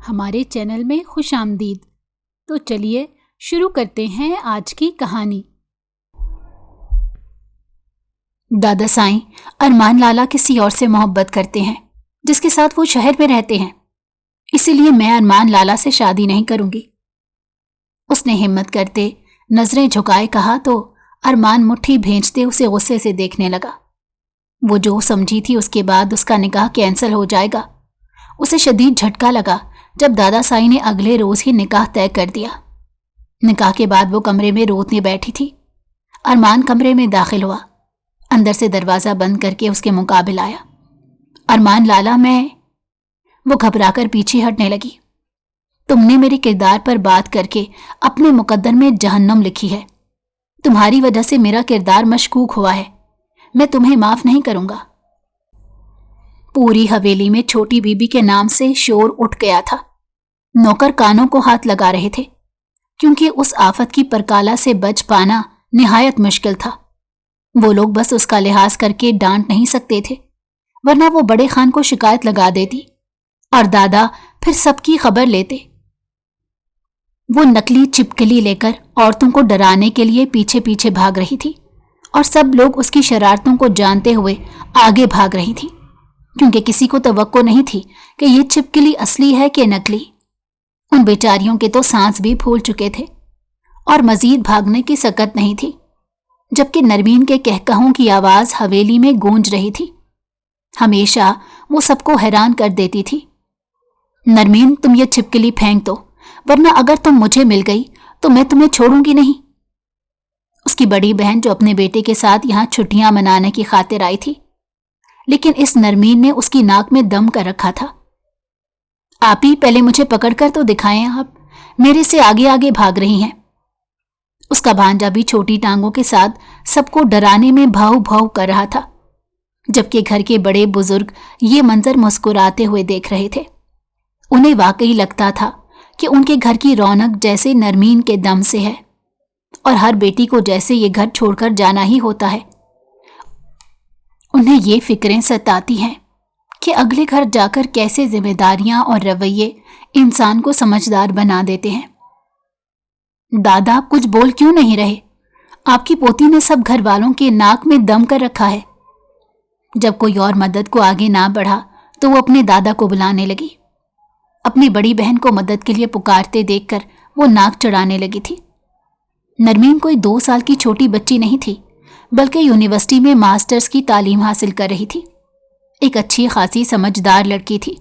ہمارے چینل میں خوش آمدید۔ تو چلیے شروع کرتے ہیں آج کی کہانی۔ دادا سائیں ارمان لالا کسی اور سے محبت کرتے ہیں جس کے ساتھ وہ شہر میں رہتے ہیں، اسی لیے میں ارمان لالا سے شادی نہیں کروں گی۔ اس نے ہمت کرتے نظریں جھکائے کہا تو ارمان مٹھی بھینچتے اسے غصے سے دیکھنے لگا۔ وہ جو سمجھی تھی اس کے بعد اس کا نکاح کینسل ہو جائے گا، اسے شدید جھٹکا لگا جب دادا سائیں نے اگلے روز ہی نکاح طے کر دیا۔ نکاح کے بعد وہ کمرے میں رونے بیٹھی تھی۔ ارمان کمرے میں داخل ہوا، اندر سے دروازہ بند کر کے اس کے مقابل آیا۔ ارمان لالا میں… وہ گھبرا کر پیچھے ہٹنے لگی۔ تم نے میرے کردار پر بات کر کے اپنے مقدر میں جہنم لکھی ہے۔ تمہاری وجہ سے میرا کردار مشکوک ہوا ہے، میں تمہیں معاف نہیں کروں گا۔ پوری حویلی میں چھوٹی بی بی کے نام سے شور اٹھ گیا تھا۔ نوکر کانوں کو ہاتھ لگا رہے تھے کیونکہ اس آفت کی پرکالہ سے بچ پانا نہایت مشکل تھا۔ وہ لوگ بس اس کا لحاظ کر کے ڈانٹ نہیں سکتے تھے، ورنہ وہ بڑے خان کو شکایت لگا دیتی اور دادا پھر سب کی خبر لیتے۔ وہ نکلی چپکلی لے کر عورتوں کو ڈرانے کے لیے پیچھے پیچھے بھاگ رہی تھی اور سب لوگ اس کی شرارتوں کو جانتے ہوئے آگے بھاگ رہی تھی، کیونکہ کسی کو توقع نہیں تھی کہ یہ چپکلی اصلی ہے کہ نکلی۔ ان بیچاریوں کے تو سانس بھی پھول چکے تھے اور مزید بھاگنے کی سکت نہیں تھی، جبکہ نرمین کے کہکہوں کی آواز حویلی میں گونج رہی تھی۔ ہمیشہ وہ سب کو حیران کر دیتی تھی۔ نرمین، تم یہ چھپکلی پھینک دو، ورنہ اگر تم مجھے مل گئی تو میں تمہیں چھوڑوں گی نہیں۔ اس کی بڑی بہن جو اپنے بیٹے کے ساتھ یہاں چھٹیاں منانے کی خاطر آئی تھی، لیکن اس نرمین نے اس کی ناک میں دم کر رکھا تھا۔ آپ ہی پہلے مجھے پکڑ کر تو دکھائیں، آپ میرے سے آگے آگے بھاگ رہی ہیں۔ اس کا بھانجا بھی چھوٹی ٹانگوں کے ساتھ سب کو ڈرانے میں بھاؤ بھاؤ کر رہا تھا، جبکہ گھر کے بڑے بزرگ یہ منظر مسکراتے ہوئے دیکھ رہے تھے۔ انہیں واقعی لگتا تھا کہ ان کے گھر کی رونق جیسے نرمین کے دم سے ہے، اور ہر بیٹی کو جیسے یہ گھر چھوڑ کر جانا ہی ہوتا ہے۔ انہیں یہ فکریں ستاتی ہیں کہ اگلے گھر جا کر کیسے ذمہ داریاں اور رویے انسان کو سمجھدار بنا دیتے ہیں۔ دادا، آپ کچھ بول کیوں نہیں رہے؟ آپ کی پوتی نے سب گھر والوں کے ناک میں دم کر رکھا ہے۔ جب کوئی اور مدد کو آگے نہ بڑھا تو وہ اپنے دادا کو بلانے لگی۔ اپنی بڑی بہن کو مدد کے لیے پکارتے دیکھ کر وہ ناک چڑھانے لگی تھی۔ نرمین کوئی 2 سال کی چھوٹی بچی نہیں تھی، بلکہ یونیورسٹی میں ماسٹرز کی تعلیم حاصل کر رہی تھی۔ ایک اچھی خاصی سمجھدار لڑکی تھی،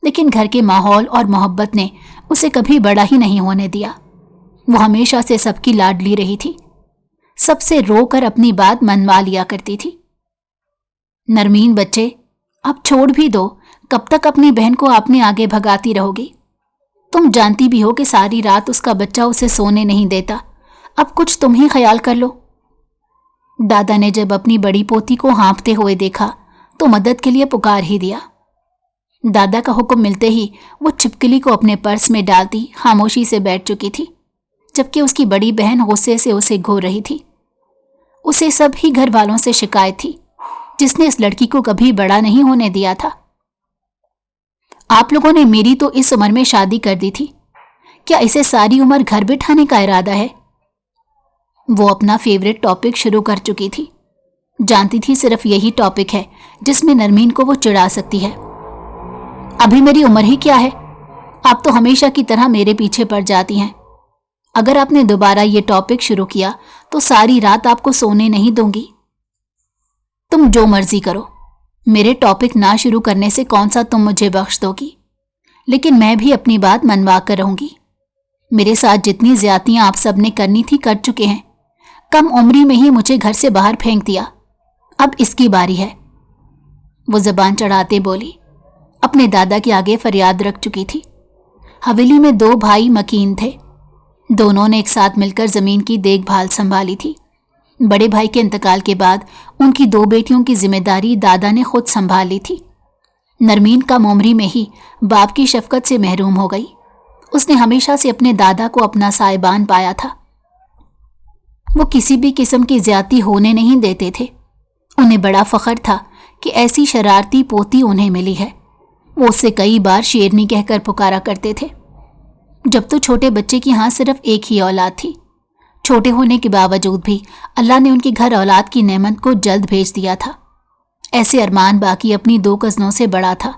لیکن گھر کے ماحول اور محبت نے اسے کبھی بڑا ہی نہیں ہونے دیا۔ وہ ہمیشہ سے سب کی لاڈلی رہی تھی، سب سے رو کر اپنی بات منوا لیا کرتی تھی۔ نرمین بچے، اب چھوڑ بھی دو، کب تک اپنی بہن کو اپنے آگے بھگاتی رہو گی؟ تم جانتی بھی ہو کہ ساری رات اس کا بچہ اسے سونے نہیں دیتا، اب کچھ تم ہی خیال کر لو۔ دادا نے جب اپنی بڑی پوتی کو ہانپتے ہوئے دیکھا تو مدد کے لیے پکار ہی دیا۔ دادا کا حکم ملتے ہی وہ چھپکلی کو اپنے پرس میں ڈالتی خاموشی سے بیٹھ چکی تھی، جبکہ اس کی بڑی بہن غصے سے اسے گھور رہی تھی۔ اسے سب ہی گھر والوں سے شکایت تھی، جس نے اس لڑکی کو کبھی بڑا نہیں ہونے دیا تھا۔ آپ لوگوں نے میری تو اس عمر میں شادی کر دی تھی، کیا اسے ساری عمر گھر بٹھانے کا ارادہ ہے؟ وہ اپنا فیوریٹ ٹاپک شروع کر چکی تھی، جانتی تھی صرف یہی ٹاپک ہے جس میں نرمین کو وہ چڑھا سکتی ہے۔ ابھی میری عمر ہی کیا ہے؟ آپ تو ہمیشہ کی طرح میرے پیچھے پڑ جاتی ہیں۔ اگر آپ نے دوبارہ یہ ٹاپک شروع کیا تو ساری رات آپ کو سونے نہیں دوں گی۔ تم جو مرضی کرو، میرے ٹاپک نہ شروع کرنے سے کون سا تم مجھے بخش دو گی، لیکن میں بھی اپنی بات منوا کر رہوں گی۔ میرے ساتھ جتنی زیادتیاں آپ سب نے کرنی تھی کر چکے ہیں، کم عمری میں ہی مجھے گھر سے باہر پھینک دیا، اب اس کی باری ہے۔ وہ زبان چڑھاتے بولی، اپنے دادا کے آگے فریاد رکھ چکی تھی۔ حویلی میں 2 بھائی مکین تھے، دونوں نے ایک ساتھ مل کر زمین کی دیکھ بھال سنبھالی تھی۔ بڑے بھائی کے انتقال کے بعد ان کی 2 بیٹیوں کی ذمہ داری دادا نے خود سنبھال لی تھی۔ نرمین کم عمری میں ہی باپ کی شفقت سے محروم ہو گئی۔ اس نے ہمیشہ سے اپنے دادا کو اپنا سائبان پایا تھا۔ وہ کسی بھی قسم کی زیادتی ہونے نہیں دیتے تھے۔ انہیں بڑا فخر تھا کہ ایسی شرارتی پوتی انہیں ملی ہے وہ اس سے کئی بار شیرنی کہہ کر پکارا کرتے تھے۔ جب تو چھوٹے بچے کی ہاں صرف ایک ہی اولاد تھی، چھوٹے ہونے کے باوجود بھی اللہ نے ان کے گھر اولاد کی نعمت کو جلد بھیج دیا تھا۔ ایسے ارمان باقی اپنی 2 کزنوں سے بڑا تھا۔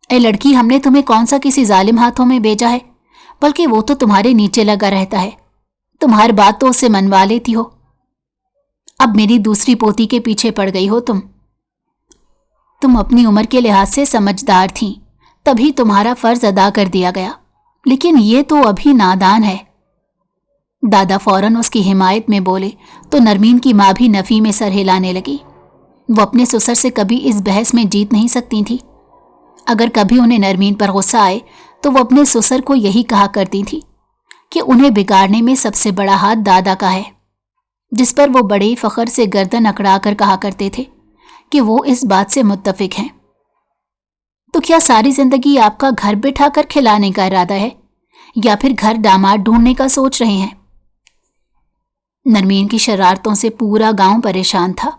اے لڑکی، ہم نے تمہیں کون سا کسی ظالم ہاتھوں میں بھیجا ہے؟ بلکہ وہ تو تمہارے نیچے لگا رہتا ہے، تم ہر بات تو اس سے منوا لیتی ہو۔ اب میری دوسری پوتی کے پیچھے پڑ گئی ہو تم اپنی عمر کے لحاظ سے سمجھدار تھیں، تبھی تمہارا فرض ادا کر دیا گیا، لیکن یہ تو ابھی نادان ہے۔ دادا فوراً اس کی حمایت میں بولے تو نرمین کی ماں بھی نفی میں سر ہلانے لگی۔ وہ اپنے سسر سے کبھی اس بحث میں جیت نہیں سکتی تھی۔ اگر کبھی انہیں نرمین پر غصہ آئے تو وہ اپنے سسر کو یہی کہا کرتی تھی کہ انہیں بگاڑنے میں سب سے بڑا ہاتھ دادا کا ہے، جس پر وہ بڑے فخر سے گردن اکڑا کر کہا کرتے تھے کہ وہ اس بات سے متفق ہیں۔ تو کیا ساری زندگی آپ کا گھر بٹھا کر کھلانے کا ارادہ ہے یا پھر گھر داماد ڈھونڈنے کا سوچ رہے ہیں؟ نرمین کی شرارتوں سے پورا گاؤں پریشان تھا۔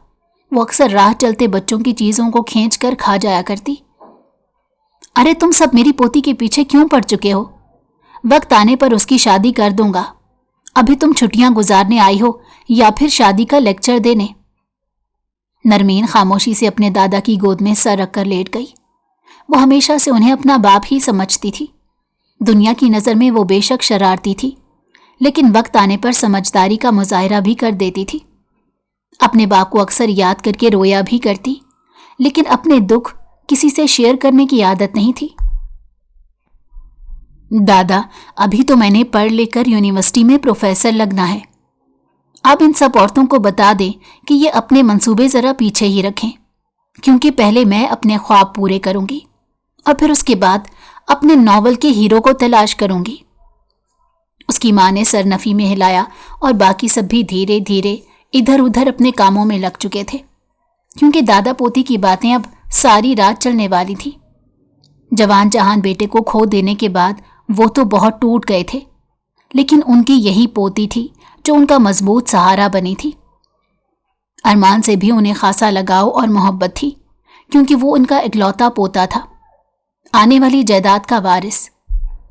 وہ اکثر راہ چلتے بچوں کی چیزوں کو کھینچ کر کھا جایا کرتی۔ ارے تم سب میری پوتی کے پیچھے کیوں پڑ چکے ہو؟ وقت آنے پر اس کی شادی کر دوں گا، ابھی تم چھٹیاں گزارنے آئی ہو یا پھر شادی کا لیکچر دینے؟ نرمین خاموشی سے اپنے دادا کی گود میں سر رکھ کر لیٹ گئی۔ وہ ہمیشہ سے انہیں اپنا باپ ہی سمجھتی تھی۔ دنیا کی نظر میں وہ بے شک شرارتی تھی، لیکن وقت آنے پر سمجھداری کا مظاہرہ بھی کر دیتی تھی۔ اپنے باپ کو اکثر یاد کر کے رویا بھی کرتی، لیکن اپنے دکھ کسی سے شیئر کرنے کی عادت نہیں تھی۔ دادا، ابھی تو میں نے پڑھ لے کر یونیورسٹی میں پروفیسر لگنا ہے۔ آپ ان سب عورتوں کو بتا دیں کہ یہ اپنے منصوبے ذرا پیچھے ہی رکھیں، کیونکہ پہلے میں اپنے خواب پورے کروں گی اور پھر اس کے بعد اپنے ناول کے ہیرو کو تلاش کروں گی۔ اس کی ماں نے سر نفی میں ہلایا اور باقی سب بھی دھیرے دھیرے ادھر ادھر اپنے کاموں میں لگ چکے تھے، کیونکہ دادا پوتی کی باتیں اب ساری رات چلنے والی تھی۔ جوان جہان بیٹے کو کھو دینے کے بعد وہ تو بہت ٹوٹ گئے تھے، لیکن ان کی یہی پوتی تھی جو ان کا مضبوط سہارا بنی تھی۔ ارمان سے بھی انہیں خاصا لگاؤ اور محبت تھی، کیونکہ وہ ان کا اکلوتا پوتا تھا، آنے والی جائیداد کا وارث،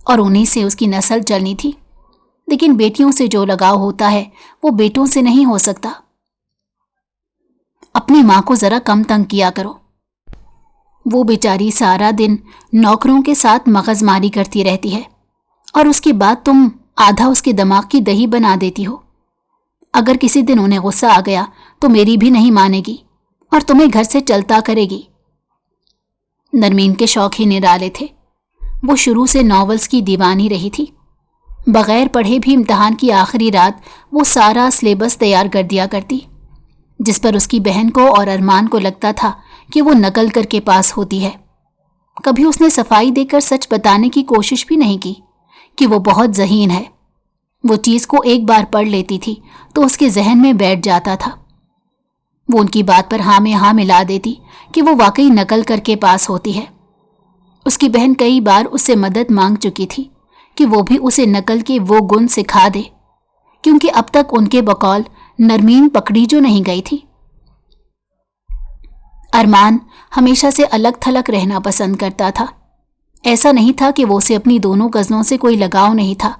اور انہی سے اس کی نسل چلنی تھی۔ لیکن بیٹیوں سے جو لگاؤ ہوتا ہے وہ بیٹوں سے نہیں ہو سکتا۔ اپنی ماں کو ذرا کم تنگ کیا کرو، وہ بیچاری سارا دن نوکروں کے ساتھ مغز ماری کرتی رہتی ہے، اور اس کے بعد تم آدھا اس کے دماغ کی دہی بنا دیتی ہو۔ اگر کسی دن انہیں غصہ آ گیا تو میری بھی نہیں مانے گی اور تمہیں گھر سے چلتا کرے گی۔ نرمین کے شوق ہی نرالے تھے۔ وہ شروع سے ناولز کی دیوانی رہی تھی۔ بغیر پڑھے بھی امتحان کی آخری رات وہ سارا سلیبس تیار کر دیا کرتی، جس پر اس کی بہن کو اور ارمان کو لگتا تھا کہ وہ نقل کر کے پاس ہوتی ہے۔ کبھی اس نے صفائی دے کر سچ بتانے کی کوشش بھی نہیں کی کہ وہ بہت ذہین ہے۔ وہ چیز کو ایک بار پڑھ لیتی تھی تو اس کے ذہن میں بیٹھ جاتا تھا۔ وہ ان کی بات پر ہاں میں ہاں ملا دیتی کہ وہ واقعی نقل کر کے پاس ہوتی ہے۔ اس کی بہن کئی بار اس سے مدد مانگ چکی تھی کہ وہ بھی اسے نقل کے وہ گن سکھا دے، کیونکہ اب تک ان کے بقول نرمین پکڑی جو نہیں گئی تھی۔ ارمان ہمیشہ سے الگ تھلگ رہنا پسند کرتا تھا۔ ایسا نہیں تھا کہ وہ اسے اپنی دونوں کزنوں سے کوئی لگاؤ نہیں تھا،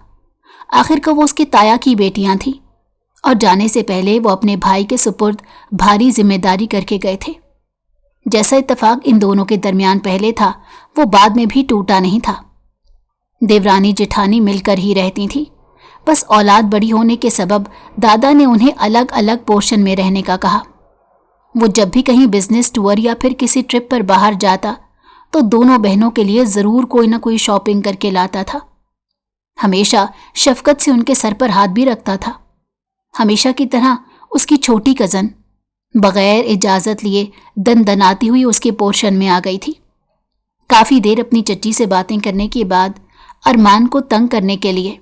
آخر کو وہ اس کے تایا کی بیٹیاں تھیں، اور جانے سے پہلے وہ اپنے بھائی کے سپرد بھاری ذمہ داری کر کے گئے تھے۔ جیسا اتفاق ان دونوں کے درمیان پہلے تھا وہ بعد میں بھی ٹوٹا نہیں تھا۔ دیورانی جٹھانی مل کر ہی رہتی تھی، بس اولاد بڑی ہونے کے سبب دادا نے انہیں الگ الگ پورشن میں رہنے کا کہا۔ وہ جب بھی کہیں بزنس ٹور یا پھر کسی ٹرپ پر باہر جاتا تو دونوں بہنوں کے لیے ضرور کوئی نہ کوئی شاپنگ کر کے لاتا تھا۔ ہمیشہ شفقت سے ان کے سر پر ہاتھ بھی رکھتا تھا۔ ہمیشہ کی طرح اس کی چھوٹی کزن بغیر اجازت لیے دن دناتی ہوئی اس کے پورشن میں آ گئی تھی۔ کافی دیر اپنی چچی سے باتیں کرنے کے بعد ارمان کو تنگ کرنے کے لیے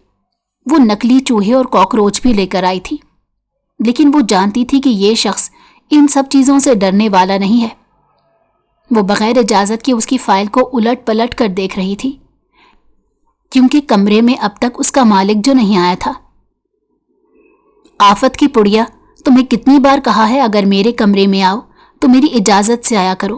وہ نکلی چوہے اور کاکروچ بھی لے کر آئی تھی، لیکن وہ جانتی تھی کہ یہ شخص ان سب چیزوں سے ڈرنے والا نہیں ہے۔ وہ بغیر اجازت کے اس کی فائل کو الٹ پلٹ کر دیکھ رہی تھی، کیونکہ کمرے میں اب تک اس کا مالک جو نہیں آیا تھا۔ آفت کی پڑیا، تمہیں کتنی بار کہا ہے اگر میرے کمرے میں آؤ تو میری اجازت سے آیا کرو،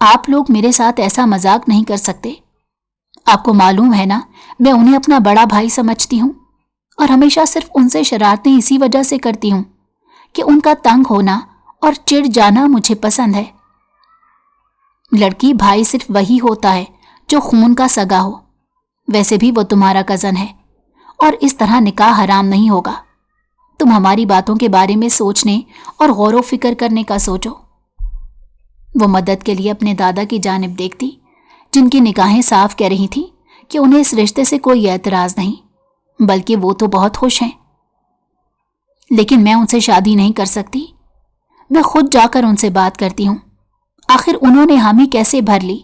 آپ لوگ میرے ساتھ ایسا مذاق نہیں کر سکتے۔ آپ کو معلوم ہے نا، میں انہیں اپنا بڑا بھائی سمجھتی ہوں، اور ہمیشہ صرف ان سے شرارتیں اسی وجہ سے کرتی ہوں کہ ان کا تنگ ہونا اور چڑ جانا مجھے پسند ہے۔ لڑکی بھائی صرف وہی ہوتا ہے جو خون کا سگا ہو، ویسے بھی وہ تمہارا کزن ہے، اور اس طرح نکاح حرام نہیں ہوگا۔ تم ہماری باتوں کے بارے میں سوچنے اور غور و فکر کرنے کا سوچو۔ وہ مدد کے لیے اپنے دادا کی جانب دیکھتی، جن کی نگاہیں صاف کہہ رہی تھیں کہ انہیں اس رشتے سے کوئی اعتراض نہیں، بلکہ وہ تو بہت خوش ہیں۔ لیکن میں ان سے شادی نہیں کر سکتی۔ میں خود جا کر ان سے بات کرتی ہوں۔ آخر انہوں نے حامی کیسے بھر لی؟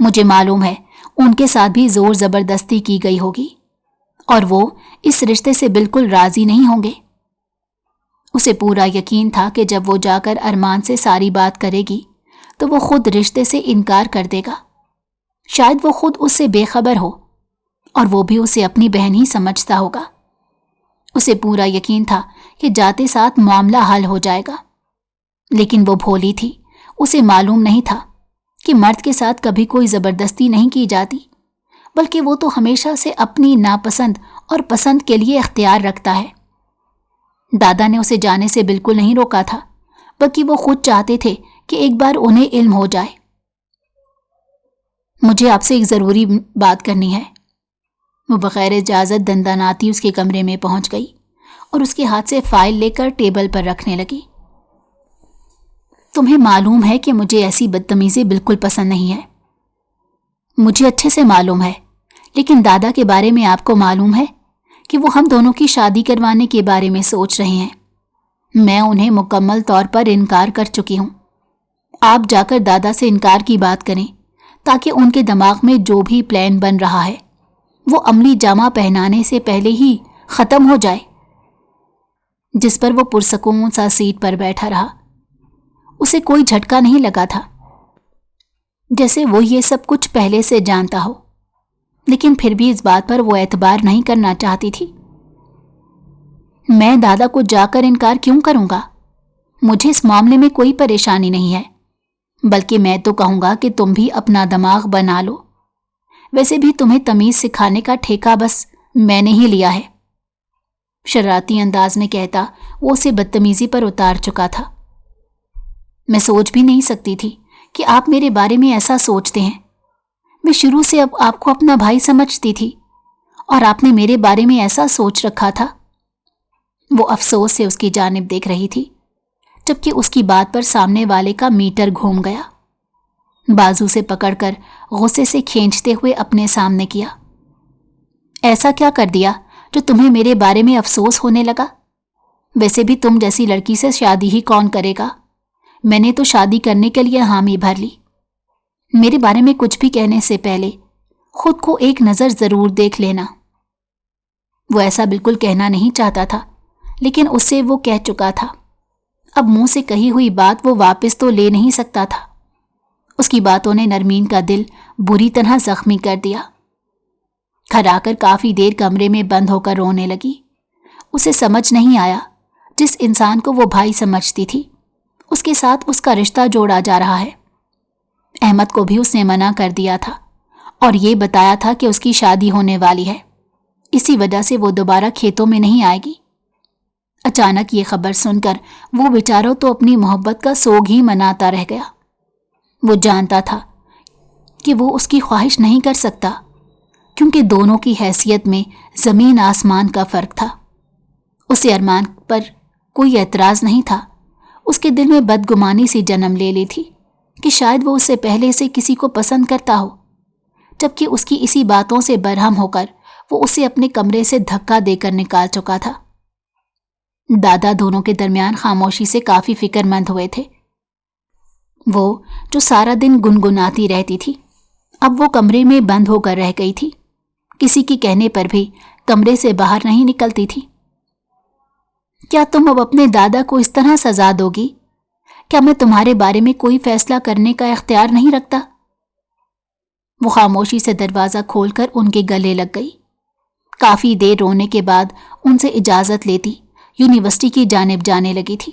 مجھے معلوم ہے ان کے ساتھ بھی زور زبردستی کی گئی ہوگی، اور وہ اس رشتے سے بالکل راضی نہیں ہوں گے۔ اسے پورا یقین تھا کہ جب وہ جا کر ارمان سے ساری بات کرے گی تو وہ خود رشتے سے انکار کر دے گا۔ شاید وہ خود اس سے بے خبر ہو، اور وہ بھی اسے اپنی بہن ہی سمجھتا ہوگا۔ اسے پورا یقین تھا کہ جاتے ساتھ معاملہ حل ہو جائے گا، لیکن وہ بھولی تھی۔ اسے معلوم نہیں تھا کہ مرد کے ساتھ کبھی کوئی زبردستی نہیں کی جاتی، بلکہ وہ تو ہمیشہ سے اپنی ناپسند اور پسند کے لیے اختیار رکھتا ہے۔ دادا نے اسے جانے سے بالکل نہیں روکا تھا، بلکہ وہ خود چاہتے تھے کہ ایک بار انہیں علم ہو جائے۔ مجھے آپ سے ایک ضروری بات کرنی ہے۔ وہ بغیر اجازت دنداناتی اس کے کمرے میں پہنچ گئی اور اس کے ہاتھ سے فائل لے کر ٹیبل پر رکھنے لگی۔ تمہیں معلوم ہے کہ مجھے ایسی بدتمیزی بالکل پسند نہیں ہے۔ مجھے اچھے سے معلوم ہے، لیکن دادا کے بارے میں آپ کو معلوم ہے کہ وہ ہم دونوں کی شادی کروانے کے بارے میں سوچ رہے ہیں۔ میں انہیں مکمل طور پر انکار کر چکی ہوں۔ آپ جا کر دادا سے انکار کی بات کریں تاکہ ان کے دماغ میں جو بھی پلان بن رہا ہے وہ عملی جامہ پہنانے سے پہلے ہی ختم ہو جائے۔ جس پر وہ پرسکون سا سیٹ پر بیٹھا رہا۔ اسے کوئی جھٹکا نہیں لگا تھا، جیسے وہ یہ سب کچھ پہلے سے جانتا ہو، لیکن پھر بھی اس بات پر وہ اعتبار نہیں کرنا چاہتی تھی۔ میں دادا کو جا کر انکار کیوں کروں گا؟ مجھے اس معاملے میں کوئی پریشانی نہیں ہے، بلکہ میں تو کہوں گا کہ تم بھی اپنا دماغ بنا لو۔ ویسے بھی تمہیں تمیز سکھانے کا ٹھیکہ بس میں نے ہی لیا ہے۔ شرارتی انداز میں کہتا وہ اسے بدتمیزی پر اتار چکا تھا۔ میں سوچ بھی نہیں سکتی تھی کہ آپ میرے بارے میں ایسا سوچتے ہیں۔ میں شروع سے اب آپ کو اپنا بھائی سمجھتی تھی، اور آپ نے میرے بارے میں ایسا سوچ رکھا تھا۔ وہ افسوس سے اس کی جانب دیکھ رہی تھی، جبکہ اس کی بات پر سامنے والے کا میٹر گھوم گیا۔ بازو سے پکڑ کر غصے سے کھینچتے ہوئے اپنے سامنے کیا۔ ایسا کیا کر دیا جو تمہیں میرے بارے میں افسوس ہونے لگا؟ ویسے بھی تم جیسی لڑکی سے شادی ہی کون کرے گا؟ میں نے تو شادی کرنے کے لیے حامی بھر لی۔ میرے بارے میں کچھ بھی کہنے سے پہلے خود کو ایک نظر ضرور دیکھ لینا۔ وہ ایسا بالکل کہنا نہیں چاہتا تھا، لیکن اس سے وہ کہہ چکا تھا۔ اب منہ سے کہی ہوئی بات وہ واپس تو لے نہیں سکتا تھا۔ اس کی باتوں نے نرمین کا دل بری طرح زخمی کر دیا۔ گھر آ کر کافی دیر کمرے میں بند ہو کر رونے لگی۔ اسے سمجھ نہیں آیا، جس انسان کو وہ بھائی سمجھتی تھی اس کے ساتھ اس کا رشتہ جوڑا جا رہا ہے۔ احمد کو بھی اس نے منع کر دیا تھا اور یہ بتایا تھا کہ اس کی شادی ہونے والی ہے، اسی وجہ سے وہ دوبارہ کھیتوں میں نہیں آئے گی۔ اچانک یہ خبر سن کر وہ بیچارہ تو اپنی محبت کا سوگ ہی مناتا رہ گیا۔ وہ جانتا تھا کہ وہ اس کی خواہش نہیں کر سکتا، کیونکہ دونوں کی حیثیت میں زمین آسمان کا فرق تھا۔ اسے ارمان پر کوئی اعتراض نہیں تھا۔ اس کے دل میں بدگمانی سی جنم لے لی تھی کہ شاید وہ اس سے پہلے سے کسی کو پسند کرتا ہو، جبکہ اس کی اسی باتوں سے برہم ہو کر وہ اسے اپنے کمرے سے دھکا دے کر نکال چکا تھا۔ دادا دونوں کے درمیان خاموشی سے کافی فکر مند ہوئے تھے۔ وہ جو سارا دن گنگناتی رہتی تھی، اب وہ کمرے میں بند ہو کر رہ گئی تھی۔ کسی کے کہنے پر بھی کمرے سے باہر نہیں نکلتی تھی۔ کیا تم اب اپنے دادا کو اس طرح سزا دو گی؟ کیا میں تمہارے بارے میں کوئی فیصلہ کرنے کا اختیار نہیں رکھتا؟ وہ خاموشی سے دروازہ کھول کر ان کے گلے لگ گئی۔ کافی دیر رونے کے بعد ان سے اجازت لیتی یونیورسٹی کی جانب جانے لگی تھی۔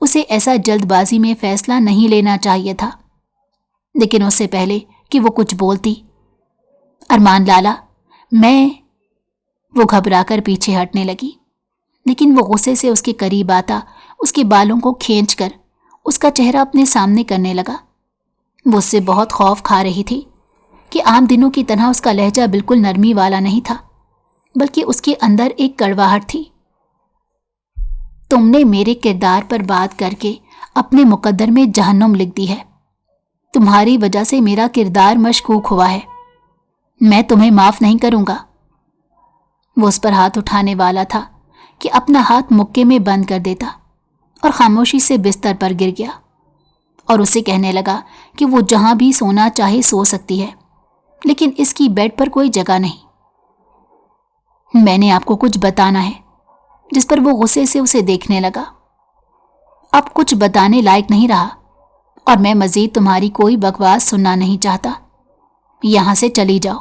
اسے ایسا جلد بازی میں فیصلہ نہیں لینا چاہیے تھا، لیکن اس سے پہلے کہ وہ کچھ بولتی، ارمان لالا وہ گھبرا کر پیچھے ہٹنے لگی، لیکن وہ غصے سے اس کے قریب آتا اس کے بالوں کو کھینچ کر اس کا چہرہ اپنے سامنے کرنے لگا۔ وہ اس سے بہت خوف کھا رہی تھی کہ عام دنوں کی طرح اس کا لہجہ بالکل نرمی والا نہیں تھا، بلکہ اس کے اندر ایک کڑواہٹ تھی۔ تم نے میرے کردار پر بات کر کے اپنے مقدر میں جہنم لکھ دی ہے۔ تمہاری وجہ سے میرا کردار مشکوک ہوا ہے۔ میں تمہیں معاف نہیں کروں گا۔ وہ اس پر ہاتھ اٹھانے والا تھا کہ اپنا ہاتھ مکے میں بند کر دیتا اور خاموشی سے بستر پر گر گیا اور اسے کہنے لگا کہ وہ جہاں بھی سونا چاہے سو سکتی ہے، لیکن اس کی بیڈ پر کوئی جگہ نہیں۔ میں نے آپ کو کچھ بتانا ہے، جس پر وہ غصے سے اسے دیکھنے لگا۔ اب کچھ بتانے لائق نہیں رہا اور میں مزید تمہاری کوئی بکواس سننا نہیں چاہتا۔ یہاں سے چلی جاؤ۔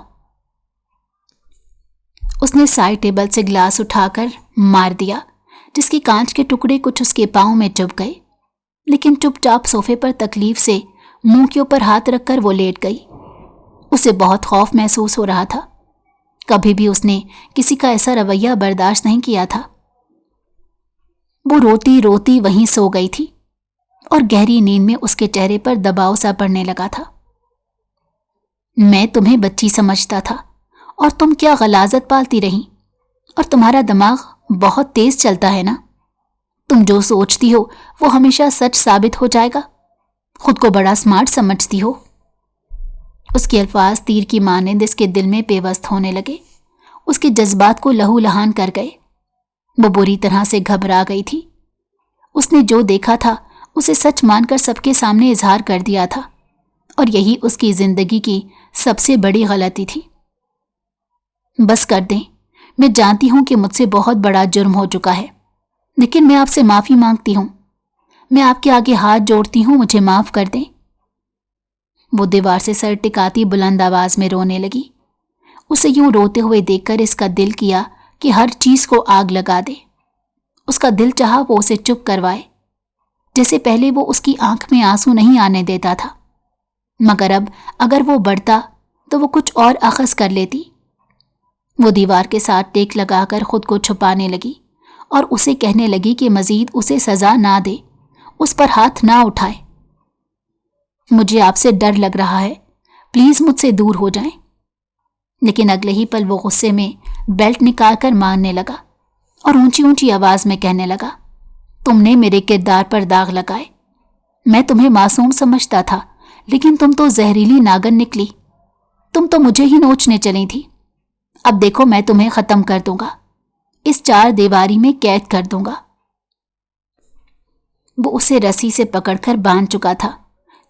اس نے سائڈ ٹیبل سے گلاس اٹھا کر مار دیا، جس کے کانچ کے ٹکڑے کچھ اس کے پاؤں میں چبھ گئے، لیکن چپ چاپ صوفے پر تکلیف سے منہ کے اوپر ہاتھ رکھ کر وہ لیٹ گئی۔ اسے بہت خوف محسوس ہو رہا تھا۔ کبھی بھی اس نے کسی کا ایسا رویہ برداشت نہیں کیا تھا۔ وہ روتی روتی وہیں سو گئی تھی اور گہری نیند میں اس کے چہرے پر دباؤ سا پڑنے لگا تھا۔ میں تمہیں بچی سمجھتا تھا اور تم کیا غلاظت پالتی رہی، اور تمہارا دماغ بہت تیز چلتا ہے نا۔ تم جو سوچتی ہو وہ ہمیشہ سچ ثابت ہو جائے گا۔ خود کو بڑا سمارٹ سمجھتی ہو۔ اس کے الفاظ تیر کی مانند اس کے دل میں پیوست ہونے لگے، اس کے جذبات کو لہو لہان کر گئے۔ وہ بری طرح سے گھبرا گئی تھی۔ اس نے جو دیکھا تھا اسے سچ مان کر سب کے سامنے اظہار کر دیا تھا، اور یہی اس کی زندگی کی سب سے بڑی غلطی تھی۔ بس کر دیں، میں جانتی ہوں کہ مجھ سے بہت بڑا جرم ہو چکا ہے، لیکن میں آپ سے معافی مانگتی ہوں۔ میں آپ کے آگے ہاتھ جوڑتی ہوں، مجھے معاف کر دیں۔ وہ دیوار سے سر ٹکاتی بلند آواز میں رونے لگی۔ اسے یوں روتے ہوئے دیکھ کر اس کا دل کیا کہ ہر چیز کو آگ لگا دے۔ اس کا دل چاہا وہ اسے چپ کروائے، جیسے پہلے وہ اس کی آنکھ میں آنسو نہیں آنے دیتا تھا، مگر اب اگر وہ بڑھتا تو وہ کچھ اور اخذ کر لیتی۔ وہ دیوار کے ساتھ ٹیک لگا کر خود کو چھپانے لگی اور اسے کہنے لگی کہ مزید اسے سزا نہ دے، اس پر ہاتھ نہ اٹھائے۔ مجھے آپ سے ڈر لگ رہا ہے، پلیز مجھ سے دور ہو جائیں۔ لیکن اگلے ہی پل وہ غصے میں بیلٹ نکال کر مارنے لگا اور اونچی اونچی آواز میں کہنے لگا، تم نے میرے کردار پر داغ لگائے۔ میں تمہیں معصوم سمجھتا تھا، لیکن تم تو زہریلی ناگن نکلی۔ تم تو مجھے ہی نوچنے چلی تھی۔ اب دیکھو میں تمہیں ختم کر دوں گا، اس چار دیواری میں قید کر دوں گا۔ وہ اسے رسی سے پکڑ کر باندھ چکا تھا،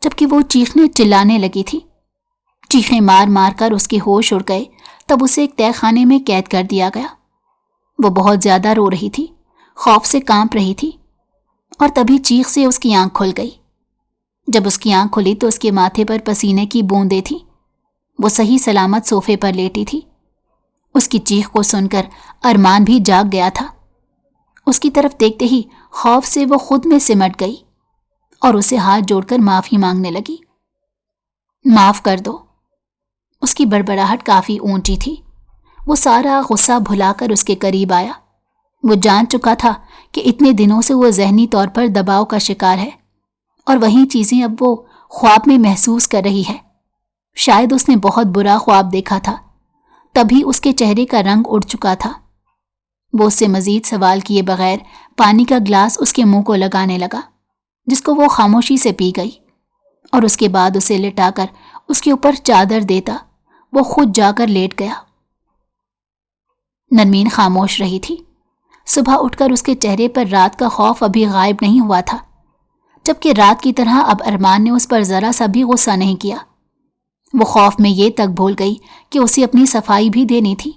جبکہ وہ چیخنے چلانے لگی تھی۔ چیخیں مار مار کر اس کے ہوش اڑ گئے، تب اسے ایک تہہ خانے میں قید کر دیا گیا۔ وہ بہت زیادہ رو رہی تھی، خوف سے کانپ رہی تھی، اور تبھی چیخ سے اس کی آنکھ کھل گئی۔ جب اس کی آنکھ کھلی تو اس کے ماتھے پر پسینے کی بوندیں تھیں۔ وہ صحیح سلامت صوفے پر لیٹی تھی۔ اس کی چیخ کو سن کر ارمان بھی جاگ گیا تھا۔ اس کی طرف دیکھتے ہی خوف سے وہ خود میں سمٹ گئی اور اسے ہاتھ جوڑ کر معافی مانگنے لگی۔ معاف کر دو۔ اس کی بڑبڑاہٹ کافی اونچی تھی۔ وہ سارا غصہ بھلا کر اس کے قریب آیا۔ وہ جان چکا تھا کہ اتنے دنوں سے وہ ذہنی طور پر دباؤ کا شکار ہے، اور وہی چیزیں اب وہ خواب میں محسوس کر رہی ہے۔ شاید اس نے بہت برا خواب دیکھا تھا، تبھی اس کے چہرے کا رنگ اڑ چکا تھا۔ وہ اس سے مزید سوال کیے بغیر پانی کا گلاس اس کے منہ کو لگانے لگا، جس کو وہ خاموشی سے پی گئی، اور اس کے بعد اسے لٹا کر اس کے اوپر چادر دیتا وہ خود جا کر لیٹ گیا۔ نرمین خاموش رہی تھی۔ صبح اٹھ کر اس کے چہرے پر رات کا خوف ابھی غائب نہیں ہوا تھا، جبکہ رات کی طرح اب ارمان نے اس پر ذرا سا بھی غصہ نہیں کیا۔ وہ خوف میں یہ تک بھول گئی کہ اسے اپنی صفائی بھی دینی تھی۔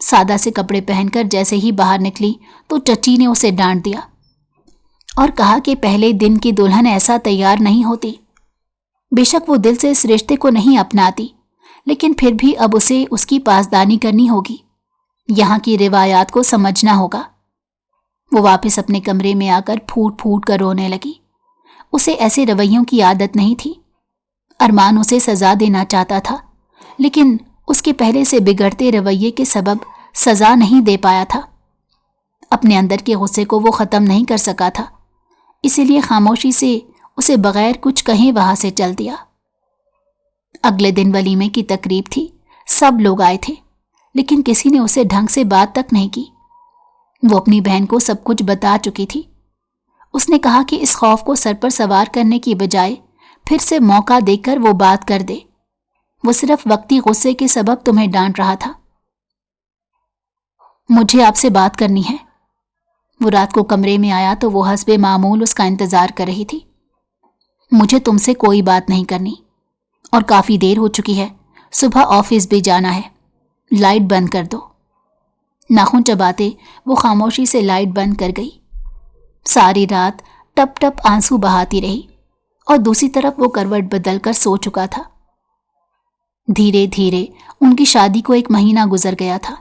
سادہ سے کپڑے پہن کر جیسے ہی باہر نکلی تو چچی نے اسے ڈانٹ دیا اور کہا کہ پہلے دن کی دلہن ایسا تیار نہیں ہوتی۔ بے شک وہ دل سے اس رشتے کو نہیں اپناتی، لیکن پھر بھی اب اسے اس کی پاسدانی کرنی ہوگی، یہاں کی روایات کو سمجھنا ہوگا۔ وہ واپس اپنے کمرے میں آ کر پھوٹ پھوٹ کر رونے لگی۔ اسے ایسے رویوں کی عادت نہیں تھی۔ ارمان اسے سزا دینا چاہتا تھا، لیکن اس کے پہلے سے بگڑتے رویے کے سبب سزا نہیں دے پایا تھا۔ اپنے اندر کے غصے کو وہ ختم نہیں کر سکا تھا، اسی لیے خاموشی سے اسے بغیر کچھ کہیں وہاں سے چل دیا۔ اگلے دن ولیمے کی تقریب تھی، سب لوگ آئے تھے، لیکن کسی نے اسے ڈھنگ سے بات تک نہیں کی۔ وہ اپنی بہن کو سب کچھ بتا چکی تھی۔ اس نے کہا کہ اس خوف کو سر پر سوار کرنے کی بجائے پھر سے موقع دے کر وہ بات کر دے۔ وہ صرف وقتی غصے کے سبب تمہیں ڈانٹ رہا تھا۔ مجھے آپ سے بات کرنی ہے۔ وہ رات کو کمرے میں آیا تو وہ حسب معمول اس کا انتظار کر رہی تھی۔ مجھے تم سے کوئی بات نہیں کرنی، اور کافی دیر ہو چکی ہے، صبح آفس بھی جانا ہے، لائٹ بند کر دو۔ ناخن چباتے وہ خاموشی سے لائٹ بند کر گئی۔ ساری رات ٹپ ٹپ آنسو بہاتی رہی، اور دوسری طرف وہ کروٹ بدل کر سو چکا تھا۔ دھیرے دھیرے ان کی شادی کو 1 مہینہ گزر گیا تھا۔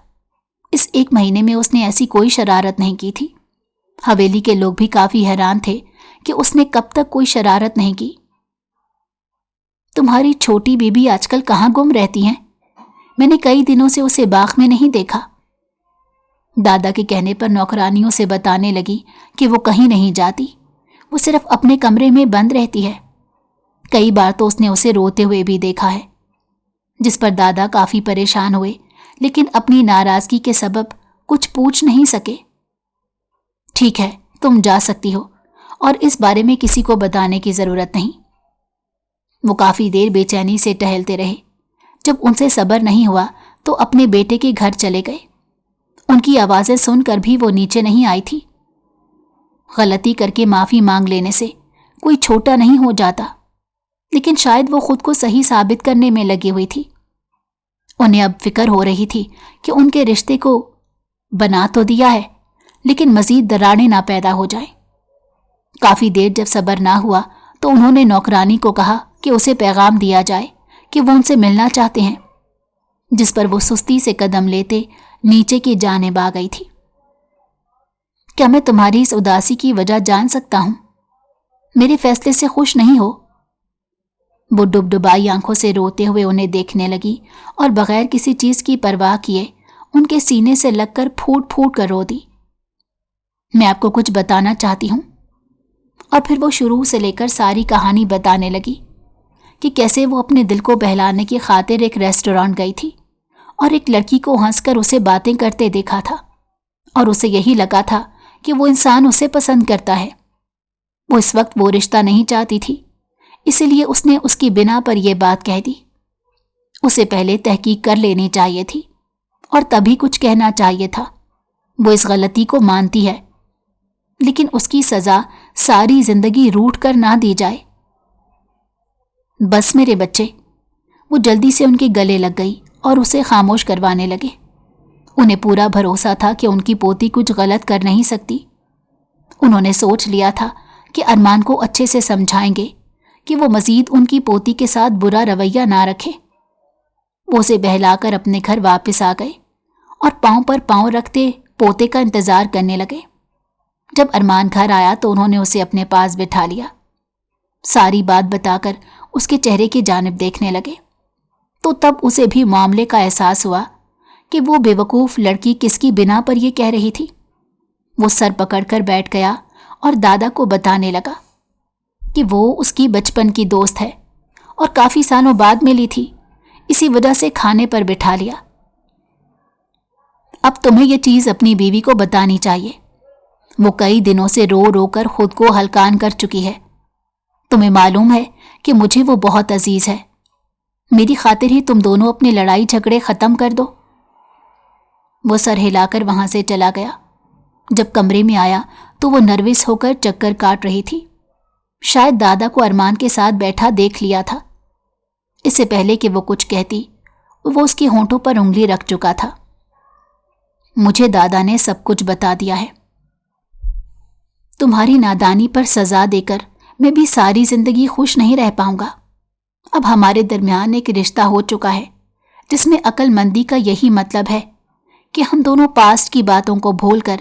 اس 1 مہینے میں اس نے ایسی کوئی شرارت نہیں کی تھی۔ حویلی کے لوگ بھی کافی حیران تھے کہ اس نے کب تک کوئی شرارت نہیں کی۔ تمہاری چھوٹی بیبی آج کل کہاں گم رہتی ہیں؟ میں نے کئی دنوں سے اسے باغ میں نہیں دیکھا۔ دادا کے کہنے پر نوکرانیوں سے بتانے لگی کہ وہ کہیں نہیں جاتی، وہ صرف اپنے کمرے میں بند رہتی ہے۔ کئی بار تو اس نے اسے روتے ہوئے بھی دیکھا ہے، جس پر دادا کافی پریشان ہوئے، لیکن اپنی ناراضگی کے سبب کچھ پوچھ نہیں سکے۔ ٹھیک ہے، تم جا سکتی ہو، اور اس بارے میں کسی کو بتانے کی ضرورت نہیں۔ وہ کافی دیر بے چینی سے ٹہلتے رہے۔ جب ان سے صبر نہیں ہوا تو اپنے بیٹے کے گھر چلے گئے۔ ان کی آوازیں سن کر بھی وہ نیچے نہیں آئی تھی۔ غلطی کر کے معافی مانگ لینے سے کوئی چھوٹا نہیں ہو جاتا، لیکن شاید وہ خود کو صحیح ثابت کرنے میں لگی ہوئی تھی۔ انہیں اب فکر ہو رہی تھی کہ ان کے رشتے کو بنا تو دیا ہے، لیکن مزید دراڑیں نہ پیدا ہو جائیں۔ کافی دیر جب صبر نہ ہوا تو انہوں نے نوکرانی کو کہا کہ اسے پیغام دیا جائے کہ وہ ان سے ملنا چاہتے ہیں، جس پر وہ سستی سے قدم لیتے نیچے کی جانب آ گئی تھی۔ کیا میں تمہاری اس اداسی کی وجہ جان سکتا ہوں؟ میرے فیصلے سے خوش نہیں ہو؟ وہ ڈب ڈبائی آنکھوں سے روتے ہوئے انہیں دیکھنے لگی اور بغیر کسی چیز کی پرواہ کیے ان کے سینے سے لگ کر پھوٹ پھوٹ کر رو دی۔ میں آپ کو کچھ بتانا چاہتی ہوں۔ اور پھر وہ شروع سے لے کر ساری کہانی بتانے لگی کہ کیسے وہ اپنے دل کو بہلانے کی خاطر ایک ریسٹورانٹ گئی تھی اور ایک لڑکی کو ہنس کر اسے باتیں کرتے دیکھا تھا، اور اسے یہی لگا تھا کہ وہ انسان اسے پسند کرتا ہے۔ وہ اس وقت وہ رشتہ نہیں چاہتی تھی، اسی لیے اس نے اس کی بنا پر یہ بات کہہ دی۔ اسے پہلے تحقیق کر لینی چاہیے تھی اور تبھی کچھ کہنا چاہیے تھا۔ وہ اس غلطی کو مانتی ہے، لیکن اس کی سزا ساری زندگی روٹ کر نہ دی جائے۔ بس میرے بچے، وہ جلدی سے ان کے گلے لگ گئی اور اسے خاموش کروانے لگے۔ انہیں پورا بھروسہ تھا کہ ان کی پوتی کچھ غلط کر نہیں سکتی۔ انہوں نے سوچ لیا تھا کہ ارمان کو اچھے سے سمجھائیں گے کہ وہ مزید ان کی پوتی کے ساتھ برا رویہ نہ رکھے۔ وہ اسے بہلا کر اپنے گھر واپس آ گئے اور پاؤں پر پاؤں رکھتے پوتے کا انتظار کرنے لگے۔ جب ارمان گھر آیا تو انہوں نے اسے اپنے پاس بٹھا لیا۔ ساری بات بتا کر اس کے چہرے کی جانب دیکھنے لگے تو تب اسے بھی معاملے کا احساس ہوا کہ وہ بے وقوف لڑکی کس کی بنا پر یہ کہہ رہی تھی۔ وہ سر پکڑ کر بیٹھ گیا اور دادا کو بتانے لگا کہ وہ اس کی بچپن کی دوست ہے اور کافی سالوں بعد ملی تھی، اسی وجہ سے کھانے پر بٹھا لیا۔ اب تمہیں یہ چیز اپنی بیوی کو بتانی چاہیے۔ وہ کئی دنوں سے رو رو کر خود کو ہلکان کر چکی ہے۔ تمہیں معلوم ہے کہ مجھے وہ بہت عزیز ہے۔ میری خاطر ہی تم دونوں اپنے لڑائی جھگڑے ختم کر دو۔ وہ سر ہلا کر وہاں سے چلا گیا۔ جب کمرے میں آیا تو وہ نروس ہو کر چکر کاٹ رہی تھی۔ شاید دادا کو ارمان کے ساتھ بیٹھا دیکھ لیا تھا۔ اس سے پہلے کہ وہ کچھ کہتی، وہ اس کی ہونٹوں پر انگلی رکھ چکا تھا۔ مجھے دادا نے سب کچھ بتا دیا ہے۔ تمہاری نادانی پر سزا دے کر میں بھی ساری زندگی خوش نہیں رہ پاؤں گا۔ اب ہمارے درمیان ایک رشتہ ہو چکا ہے جس میں عقل مندی کا یہی مطلب ہے کہ ہم دونوں پاسٹ کی باتوں کو بھول کر